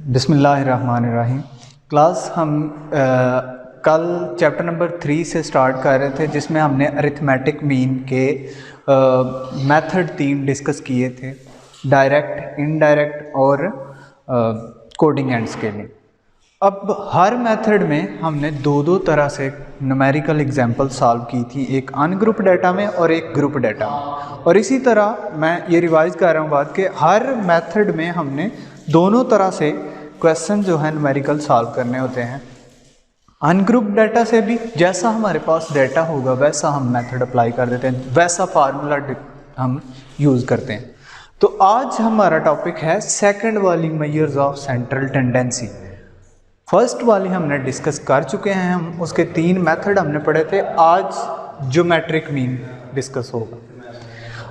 बिस्मिल्लाहिर्रहमानिर्रहीम। क्लास हम कल चैप्टर नंबर 3 से स्टार्ट कर रहे थे, जिसमें हमने अरिथमेटिक मीन के मेथड 3 डिस्कस किए थे, डायरेक्ट, इनडायरेक्ट और कोडिंग एंड स्केलिंग। अब हर मेथड में हमने दो तरह से न्यूमेरिकल एग्जांपल सॉल्व की थी, एक अनग्रुप डाटा में और एक ग्रुप डाटा में। और इसी तरह मैं ये रिवाइज कर रहा हूँ बात कि हर मेथड में हमने दोनों तरह से क्वेश्चन जो है न्यूमेरिकल सॉल्व करने होते हैं। अनग्रुप डाटा से भी जैसा हमारे पास डाटा होगा वैसा हम मेथड अप्लाई कर देते हैं, वैसा फार्मूला हम यूज़ करते हैं। तो आज हमारा टॉपिक है सेकंड वाली measures of central tendency. First वाली हमने डिस्कस कर चुके हैं, हम उसके 3 मेथड हमने पढ़े थे। आज ज्योमेट्रिक मीन डिस्कस होगा।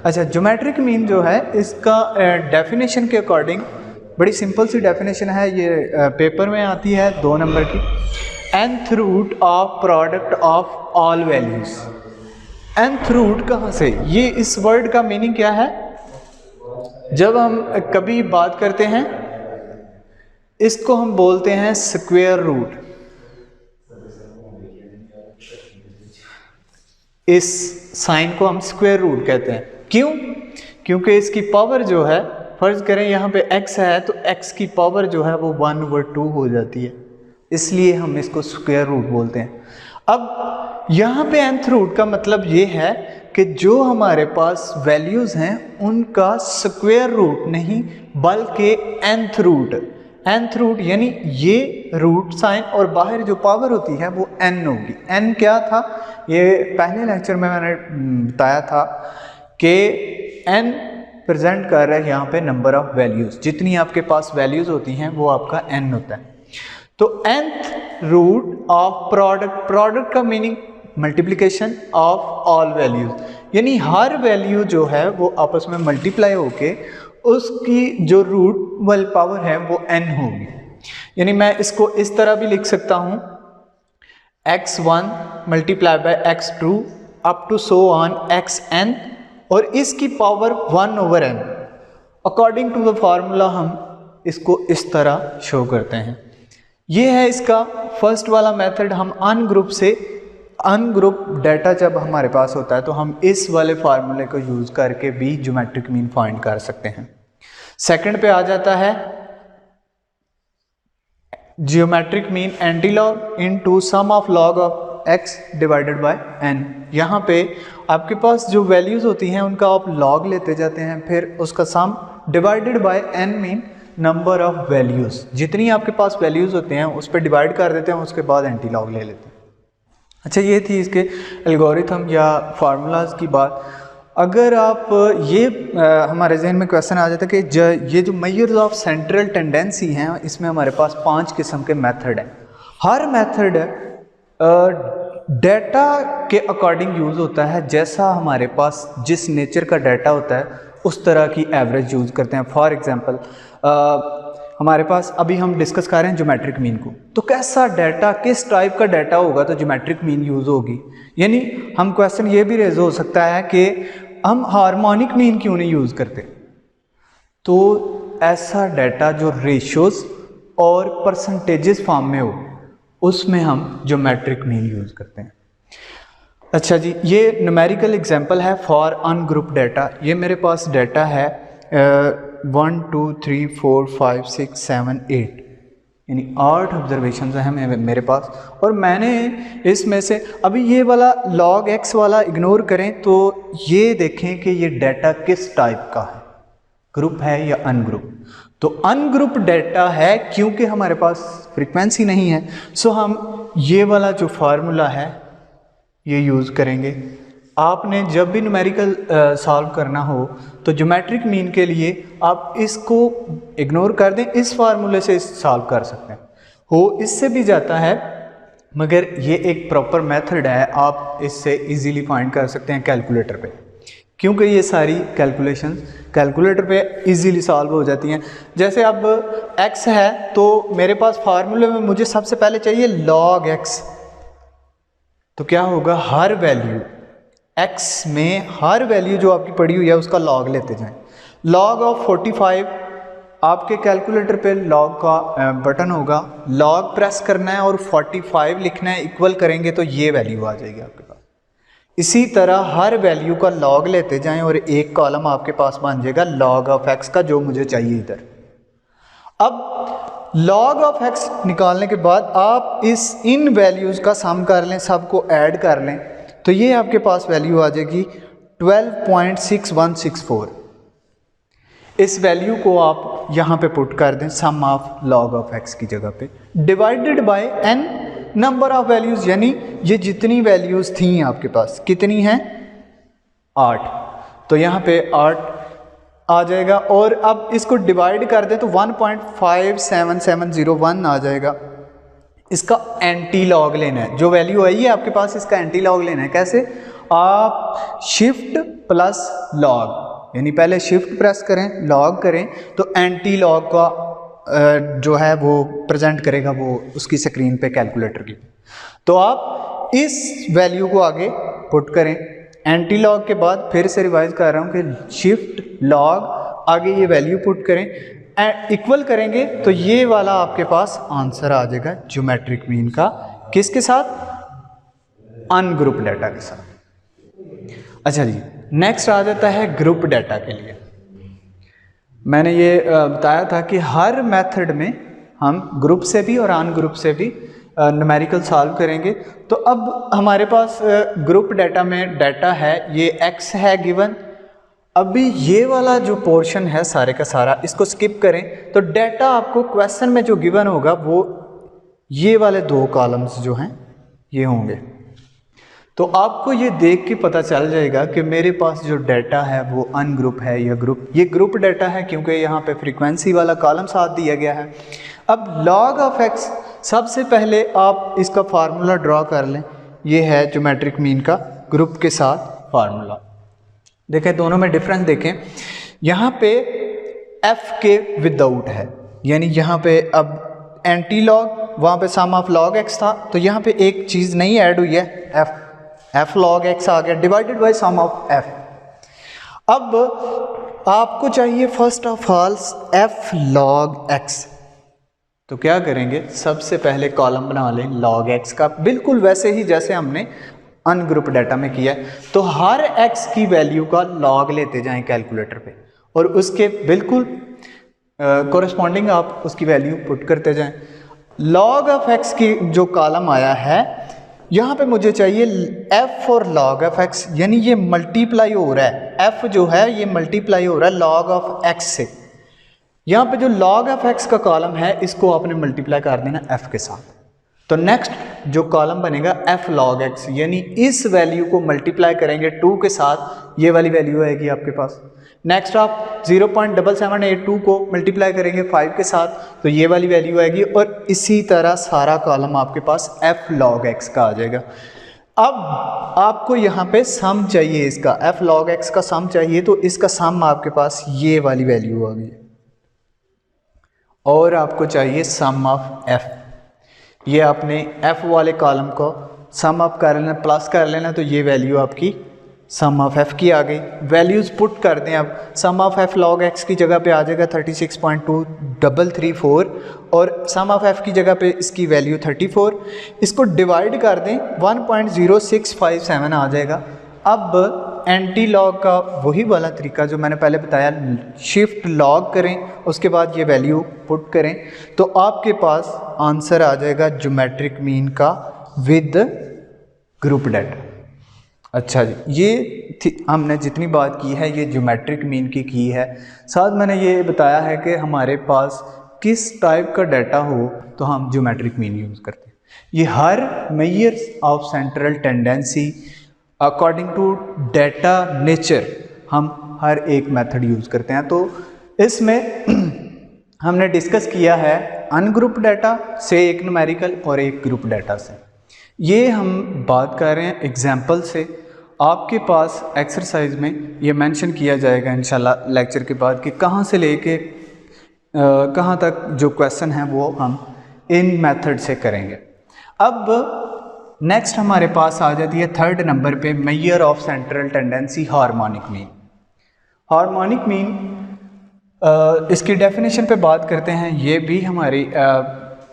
अच्छा, ज्योमेट्रिक मीन जो है इसका डेफिनेशन के अकॉर्डिंग बड़ी सिंपल सी डेफिनेशन है, ये पेपर में आती है 2 नंबर की। nth root of product of all values. nth root कहाँ से, ये इस वर्ड का मीनिंग क्या है? जब हम कभी बात करते हैं इसको हम बोलते हैं स्क्वायर रूट। इस साइन को हम स्क्वायर रूट कहते हैं। क्यों? क्योंकि इसकी पावर जो है, फर्ज करें यहाँ पे x है तो x की पावर जो है वो 1/2 हो जाती है, इसलिए हम इसको स्क्वायर रूट बोलते हैं। अब यहाँ पे nth रूट का मतलब ये है कि जो हमारे पास वैल्यूज हैं उनका स्क्वायर रूट नहीं बल्कि nth रूट। nth रूट यानी ये रूट साइन और बाहर जो पावर होती है वो n होगी। n क्या था, ये पहले लेक्चर में मैंने बताया था कि n प्रेजेंट कर रहा है यहाँ पे नंबर ऑफ वैल्यूज। जितनी आपके पास वैल्यूज होती हैं वो आपका n होता है। तो nth root of product, product का meaning multiplication of all values, यानी हर वैल्यू जो है वो आपस में मल्टीप्लाई होके उसकी जो रूट वाली पावर है वो n होगी। यानी मैं इसको इस तरह भी लिख सकता हूँ, x1 multiply by x2 up to so on xn, और इसकी power 1/n। According to the formula हम इसको इस तरह शो करते हैं। ये है इसका फर्स्ट वाला मेथड। हम अनग्रुप डाटा जब हमारे पास होता है तो हम इस वाले फार्मूले को यूज करके भी ज्योमेट्रिक मीन फाइंड कर सकते हैं। सेकंड पे आ जाता है geometric mean antilog into sum of log of x divided by n। यहाँ पे आपके पास जो वैल्यूज होती हैं उनका आप लॉग लेते जाते हैं, फिर उसका सम divided by n mean number of values. जितनी आपके पास वैल्यूज होते हैं उस पर डिवाइड कर देते हैं, उसके बाद एंटी लॉग ले लेते हैं। अच्छा, ये थी इसके एल्गोरिथम या फार्मूलाज की बात। अगर आप ये हमारे जहन में क्वेश्चन आ जाता है कि ये जो मेजर्स ऑफ सेंट्रल टेंडेंसी हैं, इसमें हमारे पास 5 किस्म के मेथड हैं। हर मेथड डाटा के अकॉर्डिंग यूज़ होता है, जैसा हमारे पास जिस नेचर का डाटा होता है उस तरह की एवरेज यूज़ करते हैं। फॉर एग्जांपल हमारे पास अभी हम डिस्कस कर रहे हैं ज्योमेट्रिक मीन को, तो कैसा डाटा, किस टाइप का डाटा होगा तो ज्योमेट्रिक मीन यूज़ होगी। यानी हम क्वेश्चन ये भी रेज हो सकता है कि हम हार्मोनिक मीन क्यों नहीं यूज़ करते। तो ऐसा डाटा जो रेशियोज और परसेंटेजेस फॉर्म में हो उसमें हम ज्योमेट्रिक मीन यूज़ करते हैं। अच्छा जी, ये न्यूमेरिकल एग्जांपल है फॉर अनग्रुप डाटा। ये मेरे पास डाटा है 1 2 3 4 5 6 7 8, यानी 8 ऑब्जर्वेशन हैं मेरे पास। और मैंने इसमें से अभी ये वाला log x वाला इग्नोर करें तो ये देखें कि ये डाटा किस टाइप का है, ग्रुप है या अनग्रुप। तो अनग्रुप डाटा है क्योंकि हमारे पास फ्रीक्वेंसी नहीं है, सो हम ये वाला जो फार्मूला है ये यूज़ करेंगे। आपने जब भी न्यूमेरिकल सॉल्व करना हो तो ज्योमेट्रिक मीन के लिए आप इसको इग्नोर कर दें, इस फार्मूले से सॉल्व कर सकते हैं। हो इससे भी जाता है, मगर ये एक प्रॉपर मेथड है, आप इससे इजीली फाइंड कर सकते हैं कैलकुलेटर पे, क्योंकि ये सारी कैलकुलेशन कैलकुलेटर पे इजीली सॉल्व हो जाती हैं। जैसे अब x है तो मेरे पास फार्मूले में मुझे सबसे पहले चाहिए log x, तो क्या होगा, हर वैल्यू x में हर वैल्यू जो आपकी पड़ी हुई है उसका लॉग लेते जाएं। लॉग ऑफ 45 आपके कैलकुलेटर पे लॉग का बटन होगा, लॉग प्रेस करना है और 45 लिखना है, इक्वल करेंगे तो ये वैल्यू आ जाएगी आपके पास। इसी तरह हर वैल्यू का लॉग लेते जाएं और एक कॉलम आपके पास बन जाएगा लॉग ऑफ एक्स का, जो मुझे चाहिए इधर। अब लॉग ऑफ एक्स निकालने के बाद आप इन वैल्यूज़ का सम कर लें, सबको ऐड कर लें, तो ये आपके पास वैल्यू आ जाएगी 12.6164। इस वैल्यू को आप यहाँ पे पुट कर दें सम ऑफ लॉग ऑफ एक्स की जगह पे, divided by n number of values, यानी ये जितनी वैल्यूज़ थी आपके पास, कितनी हैं 8, तो यहाँ पे 8 आ जाएगा। और अब इसको डिवाइड कर दें तो 1.57701 आ जाएगा। इसका एंटी लॉग लेना है, जो वैल्यू आई है आपके पास इसका एंटी लॉग लेना है। कैसे? आप शिफ्ट प्लस लॉग, यानी पहले शिफ्ट प्रेस करें, लॉग करें, तो एंटी लॉग का जो है वो प्रेजेंट करेगा वो उसकी स्क्रीन पे कैलकुलेटर की। तो आप इस वैल्यू को आगे पुट करें, एंटी लॉग के बाद फिर से रिवाइज कर रहा हूँ कि शिफ्ट लॉग, आगे ये वैल्यू पुट करें, इक्वल करेंगे तो ये वाला आपके पास आंसर आ जाएगा ज्योमेट्रिक मीन का। किसके साथ? अनग्रुप डाटा के साथ। अच्छा जी, नेक्स्ट आ जाता है ग्रुप डाटा के लिए। मैंने ये बताया था कि हर मेथड में हम ग्रुप से भी और अनग्रुप से भी न्यूमेरिकल सॉल्व करेंगे। तो अब हमारे पास ग्रुप डाटा में डाटा है, ये x है गिवन। अभी ये वाला जो पोर्शन है सारे का सारा, इसको स्किप करें तो डाटा आपको क्वेश्चन में जो गिवन होगा वो ये वाले 2 कॉलम्स जो हैं ये होंगे। तो आपको ये देख के पता चल जाएगा कि मेरे पास जो डाटा है वो अनग्रुप है या ग्रुप। ये ग्रुप डाटा है क्योंकि यहाँ पे फ्रीक्वेंसी वाला कॉलम साथ दिया गया है। अब लॉग ऑफ एक्स, सबसे पहले आप इसका फार्मूला ड्रॉ कर लें। ये है ज्योमेट्रिक मीन का ग्रुप के साथ फार्मूला। देखें दोनों में डिफरेंस देखें, यहाँ पे एफ के विदाउट है, यानी यहाँ पे अब एंटी लॉग, वहाँ पे सम ऑफ लॉग एक्स था, तो यहाँ पे एक चीज़ नहीं ऐड हुई है, एफ लॉग एक्स आ गया divided by sum of f. अब आपको चाहिए first of all f log x, तो क्या करेंगे, सबसे पहले कॉलम बना लें लॉग एक्स का, बिल्कुल वैसे ही जैसे हमने अनग्रुप डाटा में किया है। तो हर एक्स की वैल्यू का लॉग लेते जाएं कैलकुलेटर पे और उसके बिल्कुल कोरेस्पॉन्डिंग आप उसकी वैल्यू पुट करते जाएं। लॉग ऑफ एक्स की जो कॉलम आया है यहाँ पे मुझे चाहिए एफ और लॉग ऑफ एक्स, यानी ये मल्टीप्लाई हो रहा है, एफ जो है ये मल्टीप्लाई हो रहा है लॉग ऑफ एक्स से। यहाँ पे जो लॉग ऑफ एक्स का कॉलम है इसको आपने मल्टीप्लाई कर देना एफ के साथ। तो नेक्स्ट जो कॉलम बनेगा एफ लॉग एक्स, यानी इस वैल्यू को मल्टीप्लाई करेंगे 2 के साथ, ये वाली वैल्यू आएगी आपके पास। नेक्स्ट आप 0.7782 को मल्टीप्लाई करेंगे 5 के साथ, तो ये वाली वैल्यू आएगी। और इसी तरह सारा कॉलम आपके पास एफ लॉग एक्स का आ जाएगा। अब आपको यहाँ पे सम चाहिए, इसका एफ लॉग एक्स का सम चाहिए, तो इसका सम आपके पास ये वाली वैल्यू आ गई। और आपको चाहिए सम ऑफ एफ, ये आपने एफ वाले कॉलम को सम ऑफ कर लेना, प्लस कर लेना, तो ये वैल्यू आपकी सम ऑफ एफ की आ गई। वैल्यूज़ पुट कर दें, अब सम ऑफ एफ लॉग एक्स की जगह पे आ जाएगा 36.2334 और सम ऑफ एफ की जगह पे इसकी वैल्यू 34। इसको डिवाइड कर दें 1.0657 आ जाएगा। अब एंटी लॉग का वही वाला तरीका जो मैंने पहले बताया, शिफ्ट लॉग करें, उसके बाद ये वैल्यू पुट करें, तो आपके पास आंसर आ जाएगा ज्योमेट्रिक मीन का विद ग्रुप डाटा। अच्छा जी, ये हमने जितनी बात की है ये ज्योमेट्रिक मीन की है। साथ मैंने ये बताया है कि हमारे पास किस टाइप का डाटा हो तो हम ज्योमेट्रिक मीन यूज़ करते हैं। ये हर measures of central tendency according to data nature हम हर एक मेथड यूज़ करते हैं। तो इसमें हमने डिस्कस किया है अनग्रुप डाटा से एक न्यूमेरिकल और एक ग्रुप डाटा से। ये हम बात कर रहे हैं एग्जाम्पल से। आपके पास एक्सरसाइज में ये मेंशन किया जाएगा इंशाल्लाह लेक्चर के बाद कि कहाँ से लेके कहाँ तक जो क्वेश्चन है वो हम इन मेथड से करेंगे। अब नेक्स्ट हमारे पास आ जाती है 3rd नंबर पे measure of central tendency harmonic mean. Harmonic mean इसकी डेफिनेशन पे बात करते हैं। ये भी हमारी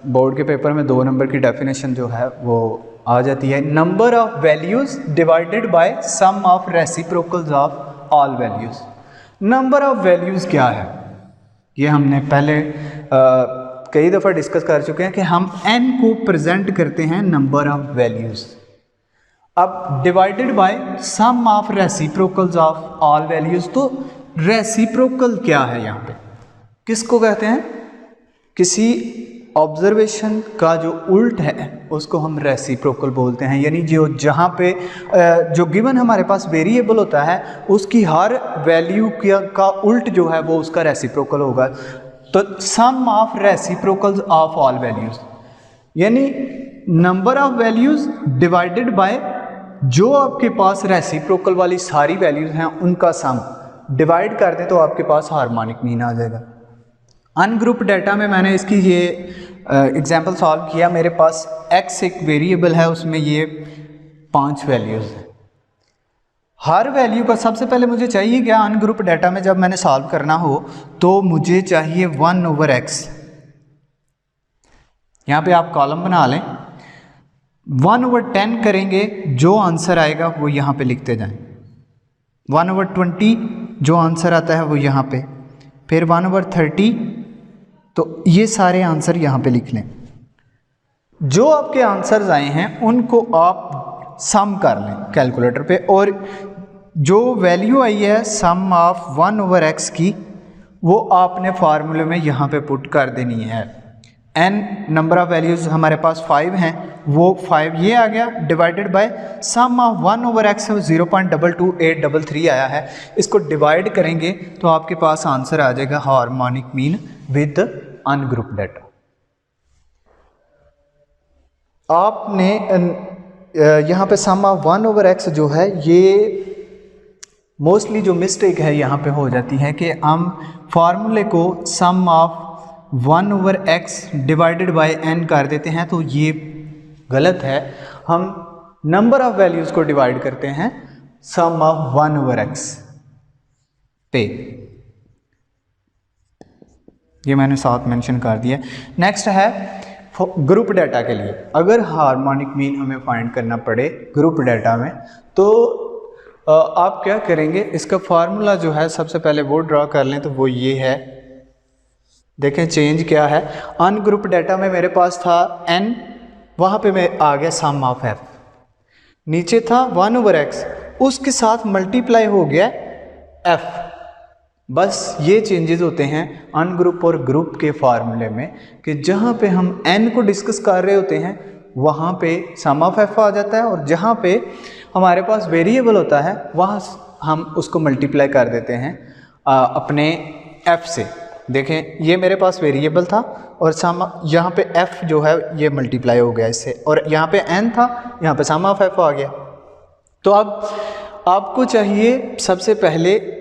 बोर्ड के पेपर में 2 नंबर की डेफिनेशन जो है वो आ जाती है। Number of values divided by sum of reciprocals of all values. Number of values क्या है, ये हमने पहले कई दफ़ा डिस्कस कर चुके हैं कि हम n को प्रेजेंट करते हैं नंबर ऑफ वैल्यूज़। अब divided by sum of reciprocals of all values, तो रेसिप्रोकल क्या है यहाँ पे, किसको कहते हैं? किसी ऑब्जर्वेशन का जो उल्ट है उसको हम रेसिप्रोकल बोलते हैं। यानी जो जहाँ पे जो गिवन हमारे पास वेरिएबल होता है उसकी हर वैल्यू का उल्ट जो है वो उसका रेसिप्रोकल होगा। तो sum of reciprocals of all values, यानी number of values divided by जो आपके पास रेसिप्रोकल वाली सारी वैल्यूज़ हैं उनका सम डिवाइड कर दें तो आपके पास हार्मोनिक मीन आ जाएगा। अनग्रुप डाटा में मैंने इसकी ये एग्जांपल सॉल्व किया। मेरे पास x एक वेरिएबल है, उसमें ये 5 वैल्यूज़ हैं। हर वैल्यू का सबसे पहले मुझे चाहिए क्या, अनग्रुप डाटा में जब मैंने सॉल्व करना हो तो मुझे चाहिए 1/x। यहाँ पे आप कॉलम बना लें, 1/10 करेंगे, जो आंसर आएगा वो यहाँ पे लिखते जाएं। 1/20 जो आंसर आता है वो यहाँ पे, फिर 1/30, तो ये सारे आंसर यहाँ पे लिख लें। जो आपके आंसर्स आए हैं उनको आप सम कर लें कैलकुलेटर पे, और जो वैल्यू आई है सम ऑफ 1/x की वो आपने फार्मूले में यहाँ पे पुट कर देनी है। n नंबर ऑफ वैल्यूज़ हमारे पास 5 हैं, वो 5 ये आ गया divided by sum of 1/x 0.22833 आया है। इसको डिवाइड करेंगे तो आपके पास आंसर आ जाएगा harmonic mean with ungroup data. आपने यहाँ पे सम ऑफ 1/x जो है, ये मोस्टली जो मिस्टेक है यहाँ पे हो जाती है कि हम फार्मूले को sum of 1/x divided by n कर देते हैं, तो ये गलत है। हम नंबर ऑफ वैल्यूज़ को डिवाइड करते हैं सम ऑफ 1/x पे। ये मैंने साथ मेंशन कर दिया। नेक्स्ट है ग्रुप डाटा के लिए, अगर हार्मोनिक मीन हमें फाइंड करना पड़े ग्रुप डाटा में तो आप क्या करेंगे, इसका फार्मूला जो है सबसे पहले वो ड्रा कर लें, तो वो ये है। देखें चेंज क्या है, अनग्रुप डाटा में मेरे पास था n, वहाँ पे मैं आ गया सम ऑफ f, नीचे था 1/x, उसके साथ मल्टीप्लाई हो गया f। बस ये चेंजेस होते हैं अनग्रुप और ग्रुप के फार्मूले में कि जहाँ पे हम n को डिस्कस कर रहे होते हैं वहाँ पे सम ऑफ f आ जाता है, और जहाँ पे हमारे पास वेरिएबल होता है वहाँ हम उसको मल्टीप्लाई कर देते हैं अपने f से। देखें ये मेरे पास वेरिएबल था और सम यहाँ पे f जो है ये मल्टीप्लाई हो गया इससे, और यहाँ पे n था, यहाँ पे सम ऑफ f आ गया। तो अब आपको चाहिए सबसे पहले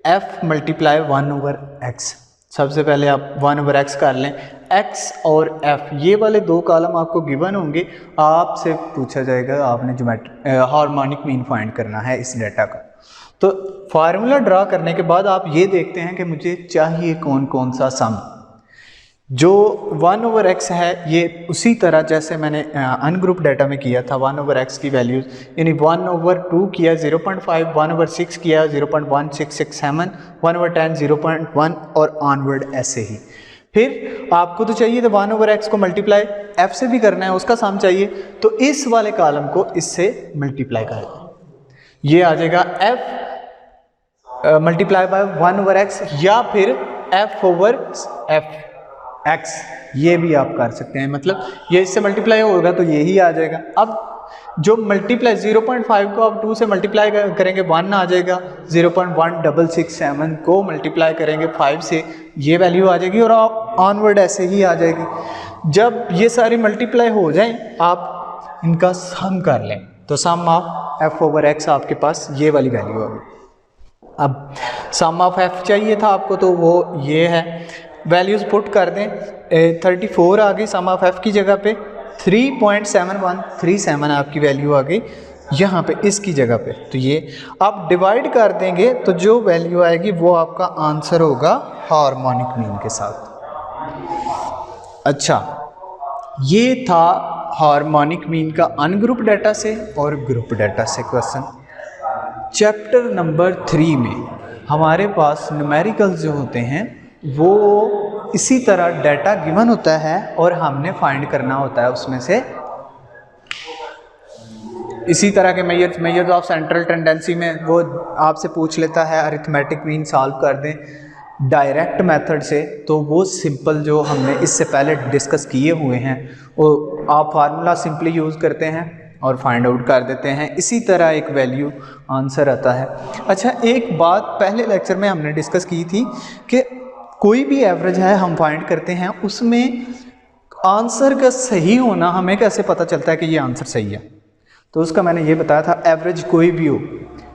f मल्टीप्लाई 1/x। सबसे पहले आप 1/x कर लें, x और f ये वाले 2 कॉलम आपको गिवन होंगे। आपसे पूछा जाएगा आपने हार्मोनिक मीन फाइंड करना है इस डाटा का। तो फार्मूला ड्रा करने के बाद आप ये देखते हैं कि मुझे चाहिए कौन कौन सा सम। जो 1/x है ये उसी तरह जैसे मैंने अनग्रुप डाटा में किया था, 1/x की वैल्यूज़ यानी 1/2 किया 0.5, 1/6 किया 0.1667, 1/10 0.1 और ऑनवर्ड ऐसे ही। फिर आपको तो चाहिए तो 1/x को मल्टीप्लाई f से भी करना है, उसका सम चाहिए, तो इस वाले कॉलम को इससे मल्टीप्लाई कर दें, ये आ जाएगा f मल्टीप्लाई बाय 1/x या फिर f/x, ये भी आप कर सकते हैं। मतलब ये इससे मल्टीप्लाई होगा तो यही आ जाएगा। अब जो मल्टीप्लाई 0.5 को आप 2 से मल्टीप्लाई करेंगे 1 आ जाएगा, 0.1667 को मल्टीप्लाई करेंगे 5 से ये वैल्यू आ जाएगी, और ऑनवर्ड ऐसे ही आ जाएगी। जब ये सारी मल्टीप्लाई हो जाएं आप इनका सम कर लें, तो सम ऑफ f/x आपके पास ये वाली वैल्यू होगी। अब सम ऑफ f चाहिए था आपको, तो वो ये है, वैल्यूज़ पुट कर दें। 34 आ गई सम ऑफ f की जगह पे, 3.7137 आपकी वैल्यू आ गई यहाँ पे इसकी जगह पे, तो ये आप डिवाइड कर देंगे तो जो वैल्यू आएगी वो आपका आंसर होगा हार्मोनिक मीन के साथ। अच्छा, ये था हार्मोनिक मीन का अनग्रुप डाटा से और ग्रुप डाटा से क्वेश्चन। चैप्टर नंबर 3 में हमारे पास न्यूमेरिकल्स जो होते हैं वो इसी तरह डाटा गिवन होता है और हमने फाइंड करना होता है उसमें से इसी तरह के मेजर्स ऑफ सेंट्रल टेंडेंसी में वो आपसे पूछ लेता है अरिथमेटिक मीन सॉल्व कर दें डायरेक्ट मेथड से, तो वो सिंपल जो हमने इससे पहले डिस्कस किए हुए हैं वो आप फार्मूला सिंपली यूज़ करते हैं और फाइंड आउट कर देते हैं। इसी तरह एक वैल्यू आंसर आता है। अच्छा, एक बात पहले लेक्चर में हमने डिस्कस की थी कि कोई भी एवरेज है हम फाइंड करते हैं, उसमें आंसर का सही होना हमें कैसे पता चलता है कि ये आंसर सही है। तो उसका मैंने ये बताया था, एवरेज कोई भी हो,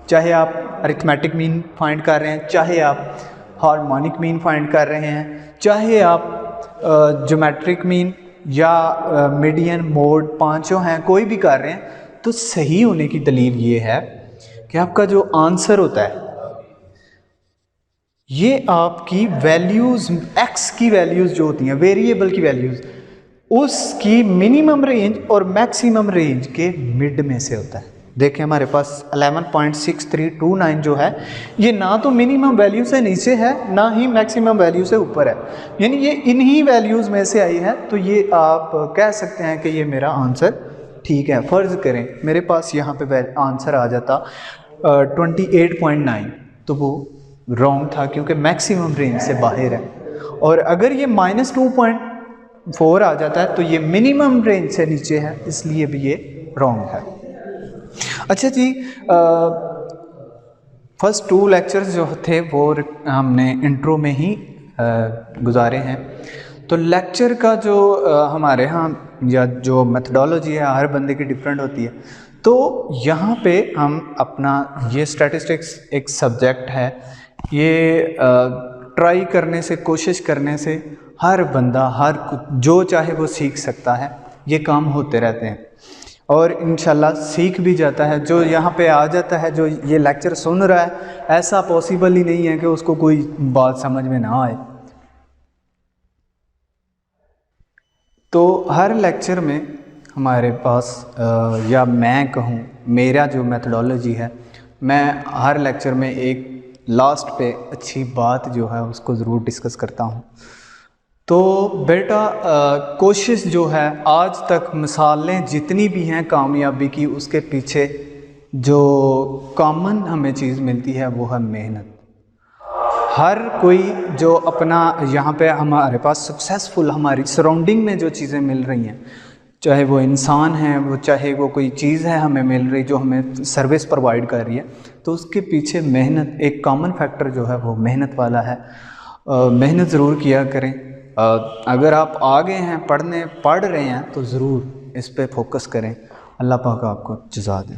चाहे आप अरिथमेटिक मीन फाइंड कर रहे हैं, चाहे आप हार्मोनिक मीन फाइंड कर रहे हैं, चाहे आप ज्योमेट्रिक मीन या मीडियन मोड पांचों हैं, कोई भी कर रहे हैं, तो सही होने की दलील ये है कि आपका जो आंसर होता है ये आपकी वैल्यूज़ एक्स की वैल्यूज़ जो होती हैं, वेरिएबल की वैल्यूज़, उसकी मिनिमम रेंज और मैक्सिमम रेंज के मिड में से होता है। देखिए हमारे पास 11.6329 जो है ये ना तो मिनिमम वैल्यू से नीचे है ना ही मैक्सिमम वैल्यू से ऊपर है, यानी ये इन्हीं वैल्यूज़ में से आई है। तो ये आप कह सकते हैं कि ये मेरा आंसर ठीक है। फ़र्ज़ करें मेरे पास यहाँ पे आंसर आ जाता 28.9, तो वो रॉन्ग था क्योंकि मैक्सिमम रेंज से बाहर है। और अगर ये -2.4 आ जाता है तो ये मिनिमम रेंज से नीचे है, इसलिए भी ये रॉन्ग है। अच्छा जी, फर्स्ट 2 लेक्चर्स जो थे वो हमने इंट्रो में ही गुजारे हैं। तो लेक्चर का जो हमारे यहाँ या जो मेथडोलॉजी है हर बंदे की डिफरेंट होती है। तो यहाँ पे हम अपना ये स्टैटिस्टिक्स एक सब्जेक्ट है, ये ट्राई करने से, कोशिश करने से हर बंदा हर जो चाहे वो सीख सकता है। ये काम होते रहते हैं और इंशाल्लाह सीख भी जाता है। जो यहाँ पे आ जाता है, जो ये लेक्चर सुन रहा है, ऐसा पॉसिबल ही नहीं है कि उसको कोई बात समझ में ना आए। तो हर लेक्चर में हमारे पास या मैं कहूँ मेरा जो मेथडोलॉजी है, मैं हर लेक्चर में एक लास्ट पे अच्छी बात जो है उसको ज़रूर डिस्कस करता हूँ। तो बेटा कोशिश जो है, आज तक मिसालें जितनी भी हैं कामयाबी की, उसके पीछे जो कॉमन हमें चीज़ मिलती है वो है मेहनत। हर कोई जो अपना यहाँ पे हमारे पास सक्सेसफुल, हमारी सराउंडिंग में जो चीज़ें मिल रही हैं, चाहे वो इंसान है, वो चाहे वो कोई चीज़ है हमें मिल रही जो हमें सर्विस प्रोवाइड कर रही है, तो उसके पीछे मेहनत, एक कॉमन फैक्टर जो है वो मेहनत वाला है। मेहनत ज़रूर किया करें। अगर आप आगे हैं, पढ़ रहे हैं, तो ज़रूर इस पे फोकस करें। अल्लाह पाक आपको जज़ा दे।